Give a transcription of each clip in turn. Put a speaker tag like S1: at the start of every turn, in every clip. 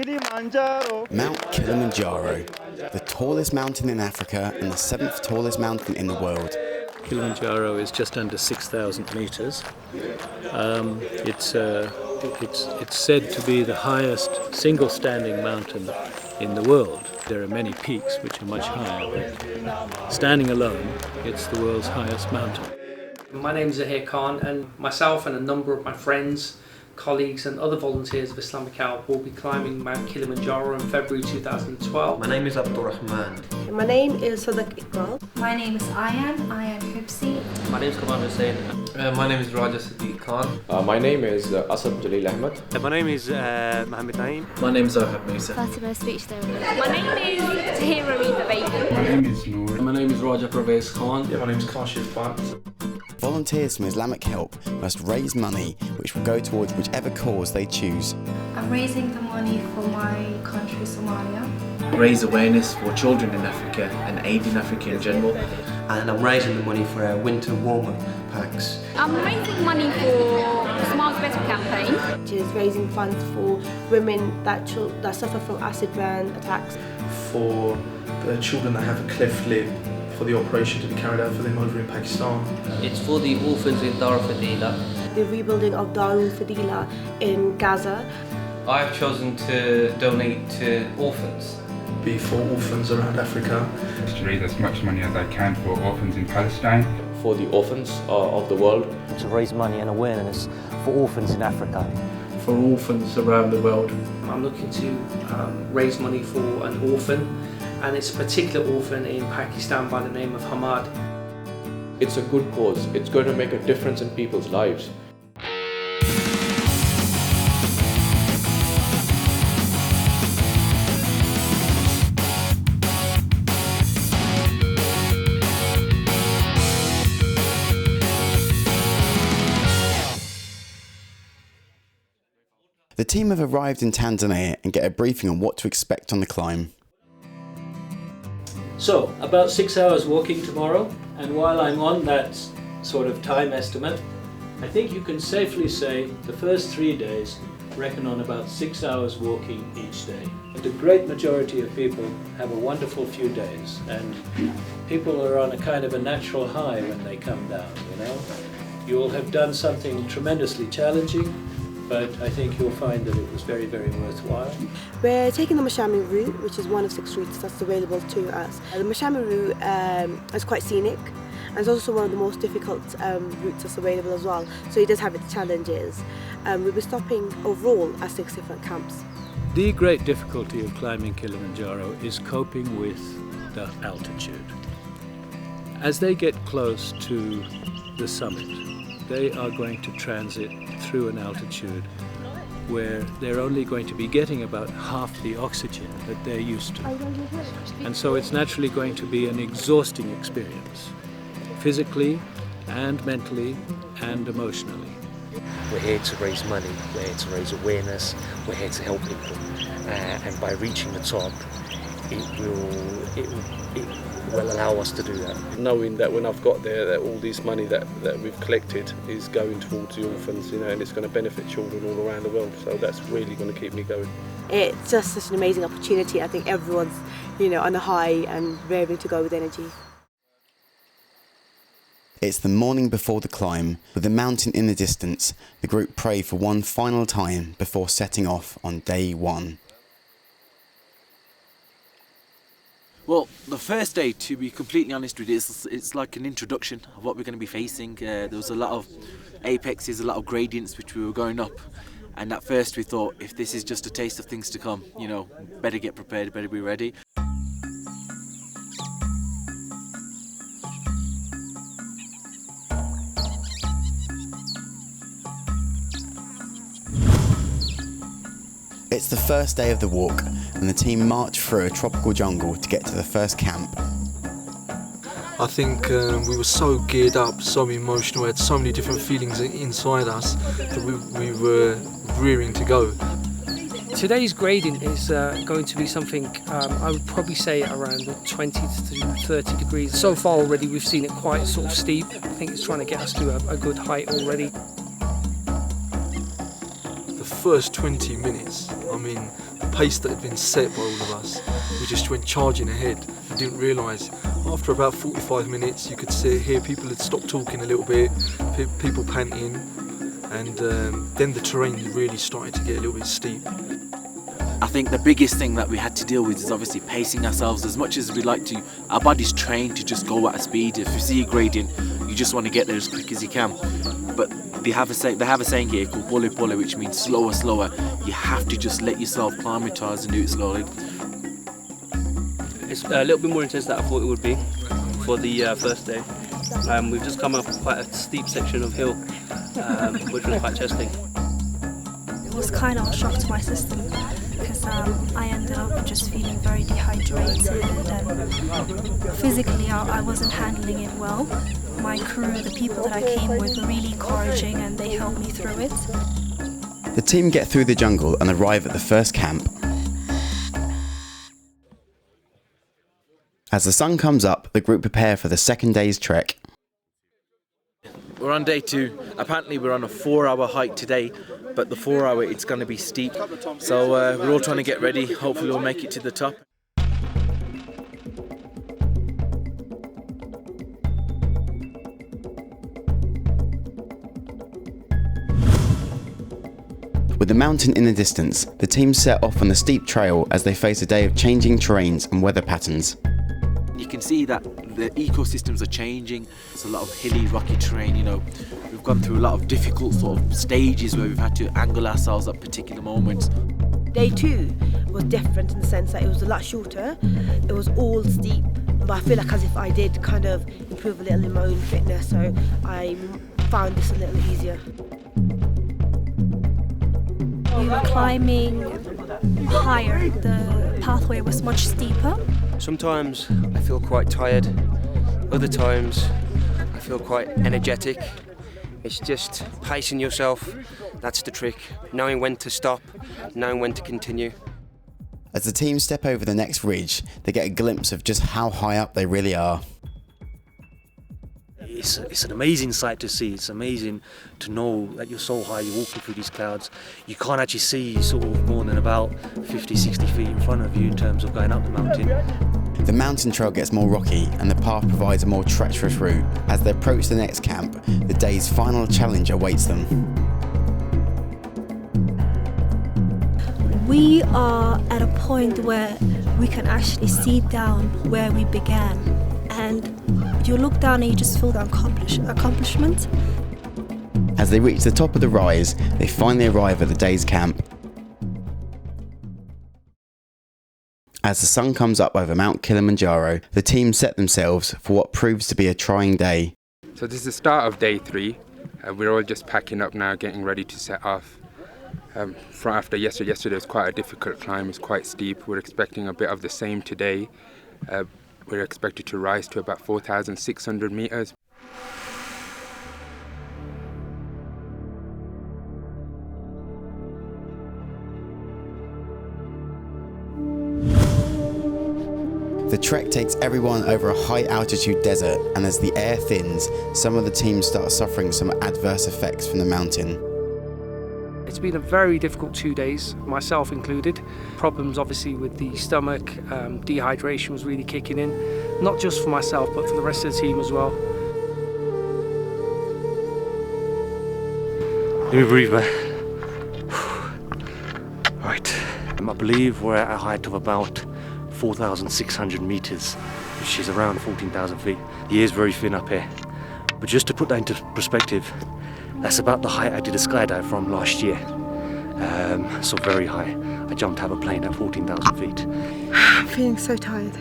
S1: Kilimanjaro.
S2: Mount Kilimanjaro, the tallest mountain in Africa and the 7th tallest mountain in the world.
S3: Kilimanjaro is just under 6,000 meters. It's said to be the highest single standing mountain in the world. There are many peaks which are much higher, but standing alone, it's the world's highest mountain.
S4: My name is Zahir Khan, and myself and a number of my friends, colleagues and other volunteers of Islamic Help will be climbing Mount Kilimanjaro in February 2012.
S5: My name is Abdul Rahman.
S6: My name is Sadak Iqbal.
S7: My name is Ayan Hubsi.
S8: My name is Kamal Hussain.
S5: My name is Raja Siddiq Khan.
S9: My name is Asad Jalil Ahmed.
S10: My name is Mohammed Naeem.
S5: My name is Zohab Musa.
S11: Fatima Speech Therapist. My name is Tahira Rita Baby.
S12: My name is Noor.
S5: My name is Raja Parvez Khan.
S13: My name is Kashif Bant.
S2: Volunteers from Islamic Help must raise money which will go towards whichever cause they choose.
S7: I'm raising the money for my country, Somalia.
S5: Raise awareness for children in Africa and aid in Africa in general.
S8: And I'm raising the money for our winter warmer packs.
S11: I'm raising money for the Smiles Better campaign,
S6: Which is raising funds for women that suffer from acid burn attacks.
S13: For the children that have a cleft lip, for the operation to be carried out for them over in Pakistan.
S8: It's for the orphans in Dar Fadila.
S6: The rebuilding of Darul Fadila in Gaza.
S8: I've chosen to donate to orphans.
S13: Be for orphans around Africa.
S12: To raise as much money as I can for orphans in Palestine.
S9: For the orphans of the world.
S14: To raise money and awareness for orphans in Africa.
S5: For orphans around the world.
S4: I'm looking to raise money for an orphan, and it's a particular orphan in Pakistan by the name of Hamad.
S9: It's a good cause. It's going to make a difference in people's lives.
S2: The team have arrived in Tanzania and get a briefing on what to expect on the climb.
S3: So, about 6 hours walking tomorrow, and while I'm on that sort of time estimate, I think you can safely say the first 3 days reckon on about 6 hours walking each day. But the great majority of people have a wonderful few days, and people are on a kind of a natural high when they come down, you know. You'll have done something tremendously challenging, but I think you'll find that it was very, very worthwhile.
S6: We're taking the Mashami route, which is one of 6 routes that's available to us. The Mashami route is quite scenic, and it's also one of the most difficult routes that's available as well, so it does have its challenges. We'll be stopping overall at 6 different camps.
S3: The great difficulty of climbing Kilimanjaro is coping with the altitude. As they get close to the summit, they are going to transit through an altitude where they're only going to be getting about half the oxygen that they're used to. And so it's naturally going to be an exhausting experience, physically and mentally and emotionally.
S14: We're here to raise money, we're here to raise awareness, we're here to help people. And by reaching the top, it will allow us to do that.
S9: Knowing that when I've got there, that all this money that we've collected is going towards the orphans, you know, and it's going to benefit children all around the world. So that's really going to keep me going.
S6: It's just such an amazing opportunity. I think everyone's, on a high and raring to go with energy.
S2: It's the morning before the climb. With the mountain in the distance, the group pray for one final time before setting off on day 1.
S15: Well, the first day, to be completely honest with you, it's like an introduction of what we're going to be facing. There was a lot of apexes, a lot of gradients which we were going up. And at first we thought, if this is just a taste of things to come, better get prepared, better be ready.
S2: It's the first day of the walk, and the team march through a tropical jungle to get to the first camp.
S16: I think we were so geared up, so emotional, we had so many different feelings inside us that we were rearing to go.
S17: Today's gradient is going to be something, I would probably say around 20 to 30 degrees. So far already we've seen it quite sort of steep. I think it's trying to get us to a good height already.
S16: The first 20 minutes, pace that had been set by all of us. We just went charging ahead and didn't realise. After about 45 minutes, you could hear people had stopped talking a little bit, people panting, and then the terrain really started to get a little bit steep.
S15: I think the biggest thing that we had to deal with is obviously pacing ourselves. As much as we like to, our body's trained to just go at a speed. If you see a gradient, you just want to get there as quick as you can. But they have a saying here called bole bole, which means slower, slower. You have to just let yourself climatise and do it slowly.
S1: It's a little bit more intense than I thought it would be for the first day. We've just come up quite a steep section of hill, which was quite testing.
S7: It was kind of a shock to my system because I ended up just feeling very dehydrated, and physically I wasn't handling it well. My crew, the people that I came with, were really encouraging and they helped me through it.
S2: The team get through the jungle and arrive at the first camp. As the sun comes up, the group prepare for the second day's trek.
S15: We're on day 2. Apparently we're on a 4-hour hike today, but the 4-hour it's going to be steep. So we're all trying to get ready. Hopefully we'll make it to the top.
S2: With the mountain in the distance, the team set off on the steep trail as they face a day of changing terrains and weather patterns.
S15: You can see that the ecosystems are changing. It's a lot of hilly, rocky terrain, you know. We've gone through a lot of difficult sort of stages where we've had to angle ourselves at particular moments.
S6: Day 2 was different in the sense that it was a lot shorter. It was all steep, but I feel like as if I did kind of improve a little in my own fitness, so I found this a little easier.
S7: We were climbing higher. The pathway was much steeper.
S10: Sometimes I feel quite tired, other times I feel quite energetic. It's just pacing yourself, that's the trick. Knowing when to stop, knowing when to continue.
S2: As the team step over the next ridge, they get a glimpse of just how high up they really are.
S18: It's an amazing sight to see. It's amazing to know that you're so high, you're walking through these clouds. You can't actually see sort of more than about 50, 60 feet in front of you in terms of going up the mountain.
S2: The mountain trail gets more rocky and the path provides a more treacherous route. As they approach the next camp, the day's final challenge awaits them.
S7: We are at a point where we can actually see down where we began, and you look down and you just feel the accomplishment.
S2: As they reach the top of the rise, they finally arrive at the day's camp. As the sun comes up over Mount Kilimanjaro, the team set themselves for what proves to be a trying day.
S12: So this is the start of day 3. We're all just packing up now, getting ready to set off. After yesterday was quite a difficult climb, it's quite steep. We're expecting a bit of the same today. We're expected to rise to about 4,600 meters.
S2: The trek takes everyone over a high altitude desert, and as the air thins, some of the team start suffering some adverse effects from the mountain.
S17: It's been a very difficult 2 days, myself included. Problems obviously with the stomach, dehydration was really kicking in, not just for myself but for the rest of the team as well.
S18: Let me breathe, man. Right, I believe we're at a height of about 4,600 meters, which is around 14,000 feet. The air's very thin up here, but just to put that into perspective, that's about the height I did a skydive from last year. So very high. I jumped out of a plane at 14,000 feet.
S6: I'm feeling so tired.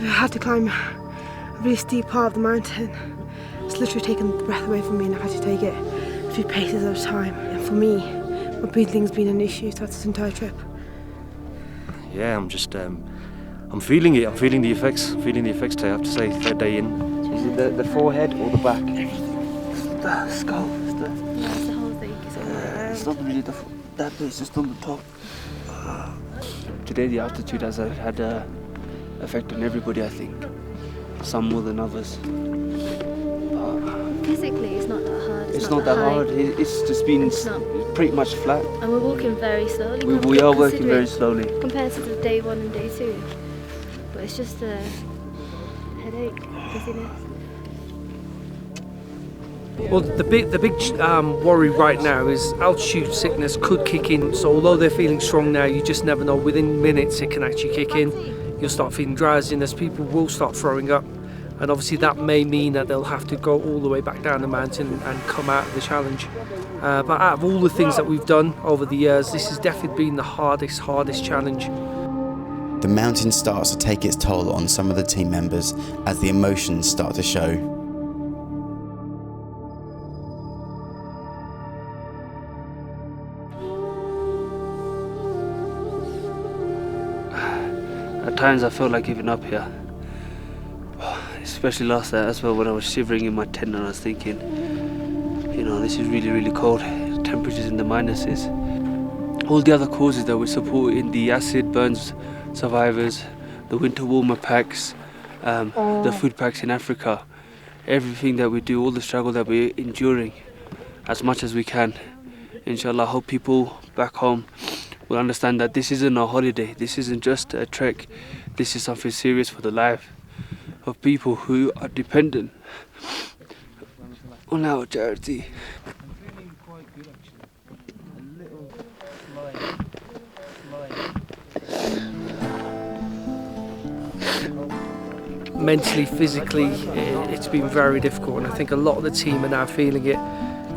S6: I had to climb a really steep part of the mountain. It's literally taken the breath away from me, and I've had to take it a few paces at a time. And for me, my breathing's been an issue throughout this entire trip.
S18: Yeah, I'm just, I'm feeling it. I'm feeling the effects. I'm feeling the effects today, I have to say, third day in.
S10: Is it the forehead or the back?
S19: The skull.
S7: That's the whole thing.
S19: It's not really that bit, it's just on the top. Today the altitude has had an effect on everybody, I think. Some more than others.
S7: Physically, it's not that hard.
S19: It's not that hard. It's just been pretty much flat.
S7: And we're walking very slowly.
S19: We are working very slowly.
S7: Compared to the day 1 and day 2. But it's just a headache, dizziness.
S17: Well, the big worry right now is altitude sickness could kick in. So although they're feeling strong now, you just never know. Within minutes, it can actually kick in. You'll start feeling drowsiness. People will start throwing up, and obviously that may mean that they'll have to go all the way back down the mountain and come out of the challenge. But out of all the things that we've done over the years, this has definitely been the hardest challenge.
S2: The mountain starts to take its toll on some of the team members as the emotions start to show.
S19: At times I felt like giving up here. Especially last night as well, when I was shivering in my tent and I was thinking, you know, this is really, really cold. Temperatures in the minuses. All the other causes that we're supporting, the acid burns survivors, the winter warmer packs, the food packs in Africa, everything that we do, all the struggle that we're enduring, as much as we can. Inshallah, I hope people back home will understand that this isn't a holiday, this isn't just a trek, this is something serious for the life of people who are dependent on our charity.
S17: Mentally, physically, it's been very difficult, and I think a lot of the team are now feeling it.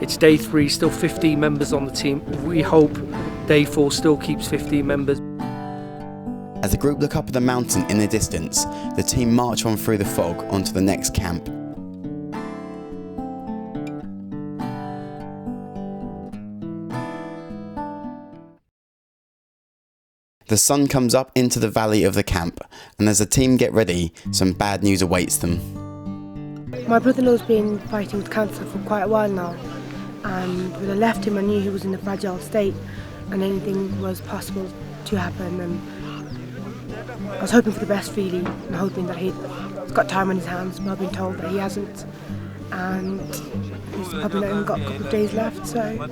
S17: It's day 3, still 15 members on the team. We hope day 4 still keeps 15 members.
S2: As the group look up at the mountain in the distance, the team march on through the fog onto the next camp. The sun comes up into the valley of the camp, and as the team get ready, some bad news awaits them.
S6: My brother-in-law's been fighting with cancer for quite a while now, and when I left him I knew he was in a fragile state and anything was possible to happen, and I was hoping for the best really, and hoping that he's got time on his hands, but I've been told that he hasn't, and he's probably not even got a couple of days left, so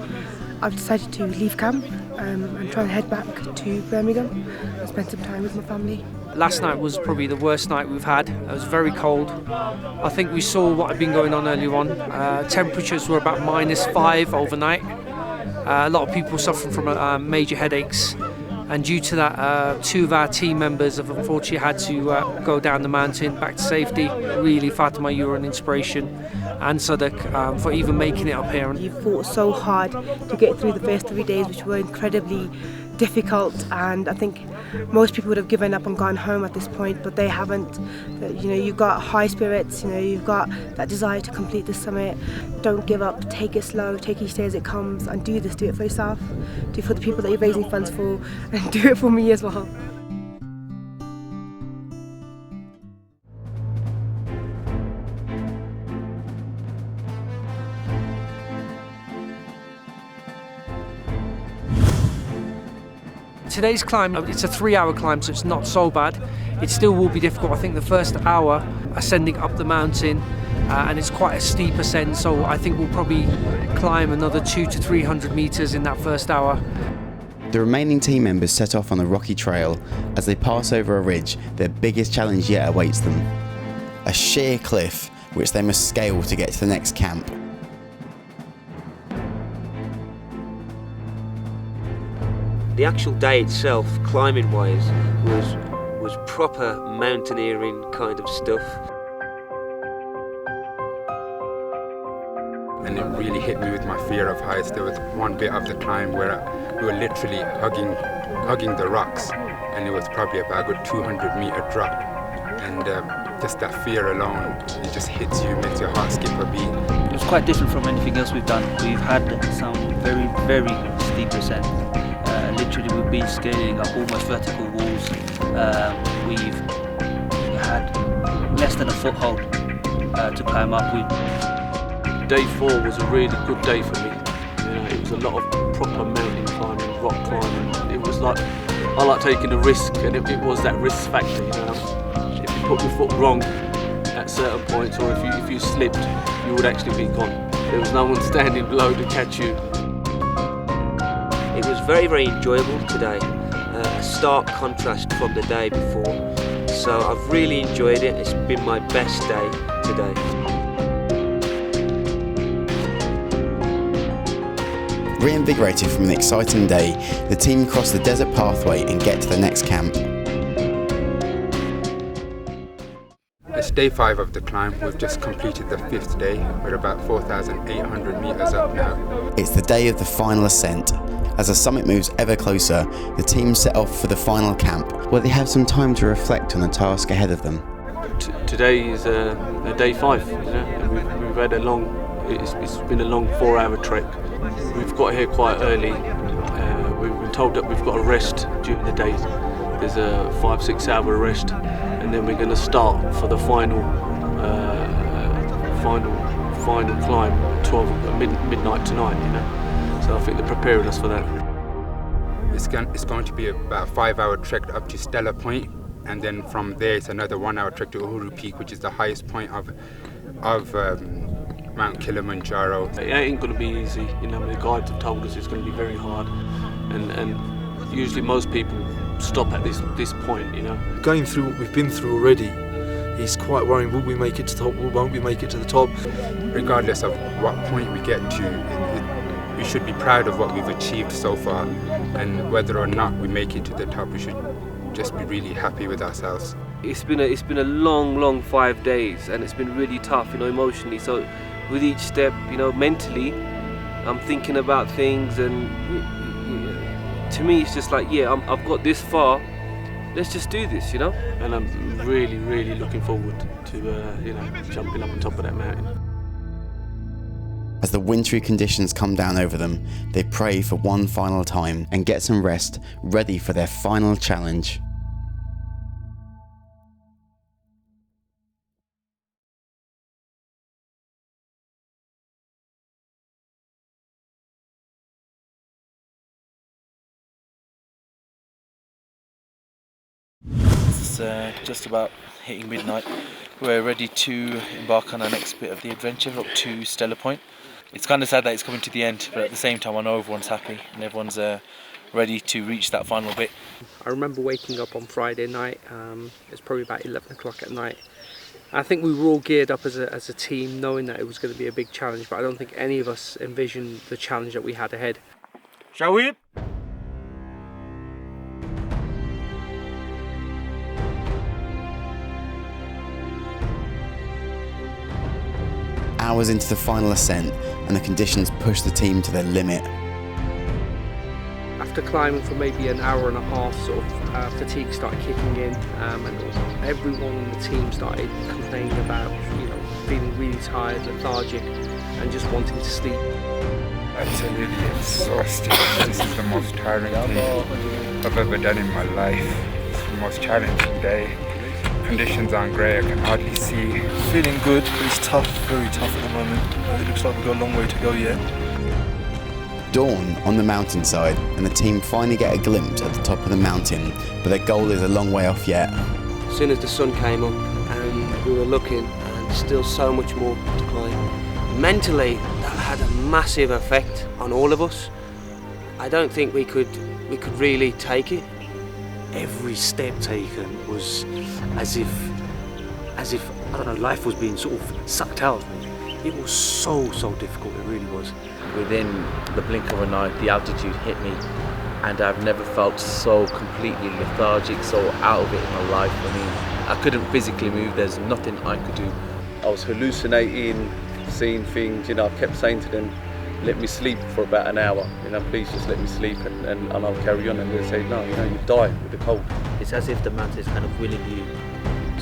S6: I've decided to leave camp and try and head back to Birmingham and spend some time with my family.
S17: Last night was probably the worst night we've had. It was very cold. I think we saw what had been going on earlier on. Temperatures were about -5 overnight. A lot of people suffering from major headaches, and due to that, 2 of our team members have unfortunately had to go down the mountain back to safety. Really, Fatima, you're an inspiration, and Sadaq for even making it up here.
S6: You fought so hard to get through the first 3 days, which were incredibly difficult, and I think most people would have given up and gone home at this point, but they haven't. You know, you've got high spirits, you know, you've got that desire to complete the summit. Don't give up, take it slow, take each day as it comes, and do this, do it for yourself, do it for the people that you're raising funds for, and do it for me as well.
S17: Today's climb, it's a 3-hour climb, so it's not so bad. It still will be difficult. I think the first hour ascending up the mountain, and it's quite a steep ascent, so I think we'll probably climb another 200 to 300 meters in that first hour.
S2: The remaining team members set off on the rocky trail. As they pass over a ridge, their biggest challenge yet awaits them. A sheer cliff which they must scale to get to the next camp.
S10: The actual day itself, climbing wise, was proper mountaineering kind of stuff.
S12: And it really hit me with my fear of heights. There was one bit of the climb where we were literally hugging the rocks, and it was probably about a good 200-meter drop. And just that fear alone, it just hits you, makes your heart skip a beat.
S19: It was quite different from anything else we've done. We've had some very, very steep ascent. Literally, we've been scaling up almost vertical walls. We've had less than a foothold to climb up.
S9: Day 4 was a really good day for me. You know, it was a lot of proper mountain climbing, rock climbing. It was like, I like taking a risk, and it was that risk factor, you know. If you put your foot wrong at certain points, or if you slipped, you would actually be gone. There was no one standing below to catch you.
S10: very, very enjoyable today. A stark contrast from the day before. So I've really enjoyed it. It's been my best day today.
S2: Reinvigorated from an exciting day, the team cross the desert pathway and get to the next camp.
S12: It's day 5 of the climb. We've just completed the 5th day. We're about 4,800 meters up now.
S2: It's the day of the final ascent. As the summit moves ever closer, the team set off for the final camp, where they have some time to reflect on the task ahead of them.
S9: Today is day 5, you know, and we've had a long. It's been a long 4-hour trek. We've got here quite early. We've been told that we've got a rest during the day. There's a 5-6 hour rest, and then we're going to start for the final climb at midnight tonight. You know, so I think they're preparing us for that.
S12: It's going to be about a 5-hour trek up to Stella Point, and then from there it's another 1-hour trek to Uhuru Peak, which is the highest point of Mount Kilimanjaro.
S9: It ain't going to be easy. You know, the guides have told us it's going to be very hard, and usually most people stop at this point. You know,
S16: going through what we've been through already, he's quite worrying. Will we make it to the top? Won't we make it to the top?
S12: Regardless of what point we get to, we should be proud of what we've achieved so far, and whether or not we make it to the top, we should just be really happy with ourselves.
S19: It's been a long 5 days, and it's been really tough, you know, emotionally. So with each step, you know, mentally, I'm thinking about things, and to me it's just like, yeah, I've got this far, let's just do this, you know. And I'm really looking forward to you know, jumping up on top of that mountain.
S2: As the wintry conditions come down over them, they pray for one final time and get some rest, ready for their final challenge.
S20: It's just about hitting midnight. We're ready to embark on our next bit of the adventure up to Stella Point. It's kind of sad that it's coming to the end, but at the same time I know everyone's happy and everyone's ready to reach that final bit.
S17: I remember waking up on Friday night. It's probably about 11 o'clock at night. I think we were all geared up as a team, knowing that it was going to be a big challenge, but I don't think any of us envisioned the challenge that we had ahead.
S20: Shall we?
S2: Hours into the final ascent, and the conditions push the team to their limit.
S17: After climbing for maybe an hour and a half, sort of fatigue started kicking in, and everyone on the team started complaining about, you know, feeling really tired, lethargic, and just wanting to sleep.
S12: Absolutely exhausted. This is the most tiring thing I've ever done in my life. It's the most challenging day. Conditions aren't great, I can hardly see.
S16: Feeling good, but it's tough, very tough at the moment. It looks like we've got a long way to go yet.
S2: Dawn on the mountainside, and the team finally get a glimpse at the top of the mountain, but their goal is a long way off yet.
S10: As soon as the sun came up and we were looking, and still so much more to climb. Mentally, that had a massive effect on all of us. I don't think we could really take it.
S18: Every step taken was as if I don't know, life was being sort of sucked out of me. It was so difficult, it really was.
S5: Within the blink of an eye, the altitude hit me, and I've never felt so completely lethargic, so out of it in my life. I mean, I couldn't physically move, there's nothing I could do.
S21: I was hallucinating, seeing things, you know. I kept saying to them, let me sleep for about an hour, you know, please just let me sleep and I'll carry on. And they say, no, you know, you die with the cold.
S22: It's as if the mountain is kind of willing you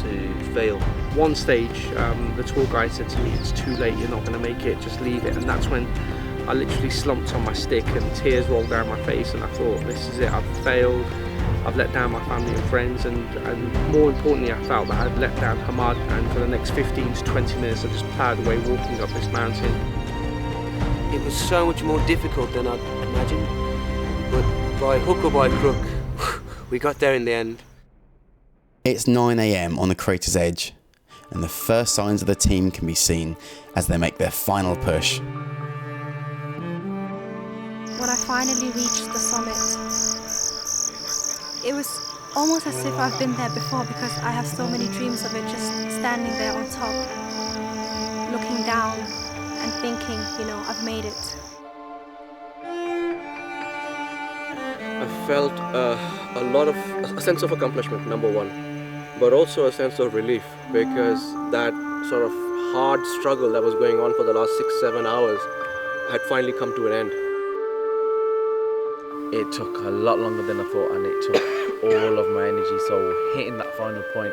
S22: to fail.
S17: One stage, the tour guide said to me, it's too late, you're not going to make it, just leave it. And that's when I literally slumped on my stick and tears rolled down my face, and I thought, this is it, I've failed, I've let down my family and friends, and more importantly I felt that I'd let down Hamad, and for the next 15 to 20 minutes I just ploughed away walking up this mountain.
S10: It was so much more difficult than I'd imagined, but by hook or by crook, we got there in the end.
S2: It's 9 AM on the crater's edge, and the first signs of the team can be seen as they make their final push.
S7: When I finally reached the summit. It was almost as if I've been there before because I have so many dreams of it, just standing there on top, looking down and thinking, I've made it.
S8: I felt a sense of accomplishment, number one, but also a sense of relief because that sort of hard struggle that was going on for the last 6-7 hours had finally come to an end.
S5: It took a lot longer than I thought, and it took all of my energy. So hitting that final point,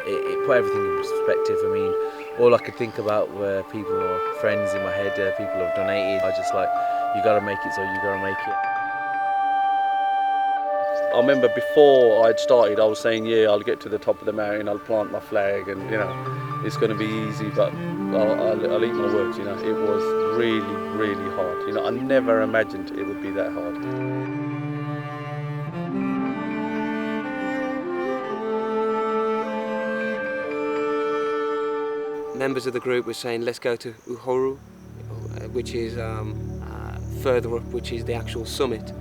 S5: it put everything in perspective. I mean, all I could think about were people or friends in my head, people who have donated. I was just like, you gotta make it, so you gotta make it.
S21: I remember before I'd started, I was saying, yeah, I'll get to the top of the mountain, I'll plant my flag, and it's going to be easy, but I'll eat my words. It was really, really hard. I never imagined it would be that hard.
S10: Members of the group were saying, let's go to Uhuru, which is further up, which is the actual summit.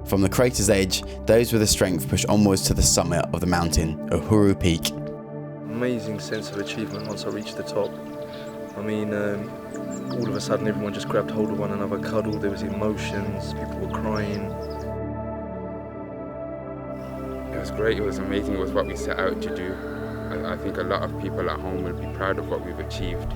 S2: From the crater's edge, those with the strength push onwards to the summit of the mountain, Uhuru Peak.
S11: Amazing sense of achievement once I reached the top. I mean, all of a sudden everyone just grabbed hold of one another, cuddled, there was emotions, people were crying.
S12: It was great, it was amazing, it was what we set out to do. I think a lot of people at home will be proud of what we've achieved.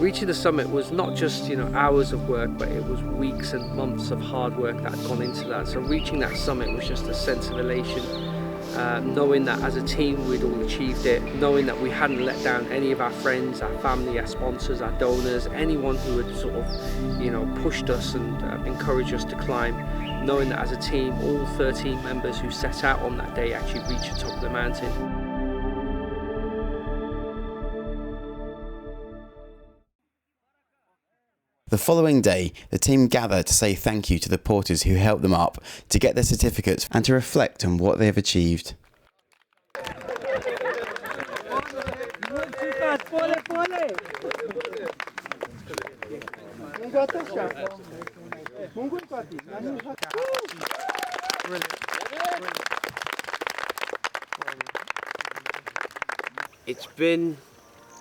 S17: Reaching the summit was not just hours of work, but it was weeks and months of hard work that had gone into that. So reaching that summit was just a sense of elation, knowing that as a team we'd all achieved it, knowing that we hadn't let down any of our friends, our family, our sponsors, our donors, anyone who had sort of pushed us and encouraged us to climb, knowing that as a team all 13 members who set out on that day actually reached the top of the mountain.
S2: The following day, the team gather to say thank you to the porters who helped them up, to get their certificates and to reflect on what they have achieved.
S10: It's been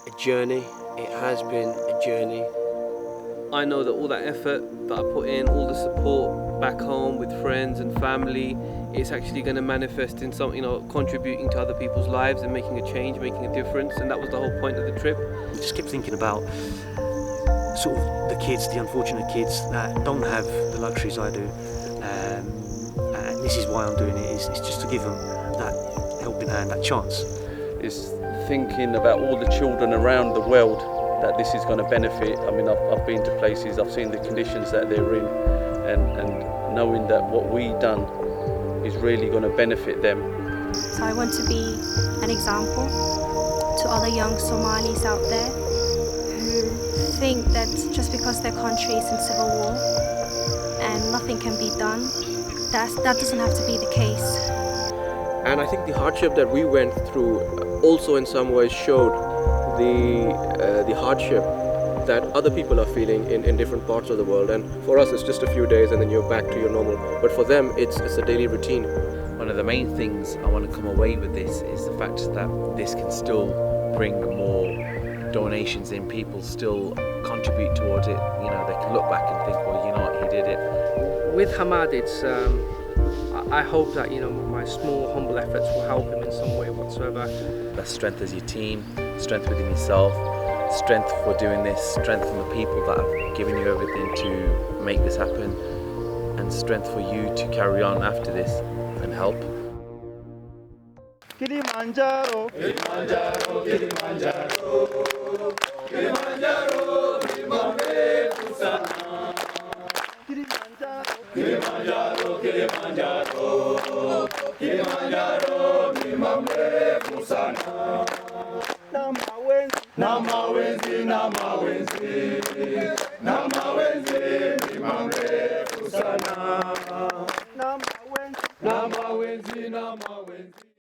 S10: a journey, it has been a journey.
S19: I know that all that effort that I put in, all the support back home with friends and family, it's actually going to manifest in something, contributing to other people's lives and making a change, making a difference, and that was the whole point of the trip.
S18: I just kept thinking about sort of the kids, the unfortunate kids that don't have the luxuries I do, and this is why I'm doing it, is just to give them that helping hand, that chance.
S21: It's thinking about all the children around the world that this is going to benefit. I mean, I've been to places, I've seen the conditions that they're in, and knowing that what we've done is really going to benefit them.
S7: So I want to be an example to other young Somalis out there who think that just because their country is in civil war and nothing can be done, that doesn't have to be the case.
S8: And I think the hardship that we went through also in some ways showed the hardship that other people are feeling in different parts of the world. And for us it's just a few days and then you're back to your normal, but for them it's a daily routine.
S5: One of the main things I want to come away with this is the fact that this can still bring more donations in, people still contribute towards it. They can look back and think, well, he did it.
S17: With Hamad, it's I hope that my small humble efforts will help him in some way whatsoever.
S5: That strength as your team, strength within yourself, strength for doing this, strength from the people that have given you everything to make this happen, and strength for you to carry on after this and help.
S23: Kilimanjaro, Kilimanjaro, Kilimanjaro, Kilimanjaro, Kilimanjaro, Kilimanjaro, Kilimanjaro, Kilimanjaro, Nama wenzi, nama wenzi, nama wenzi.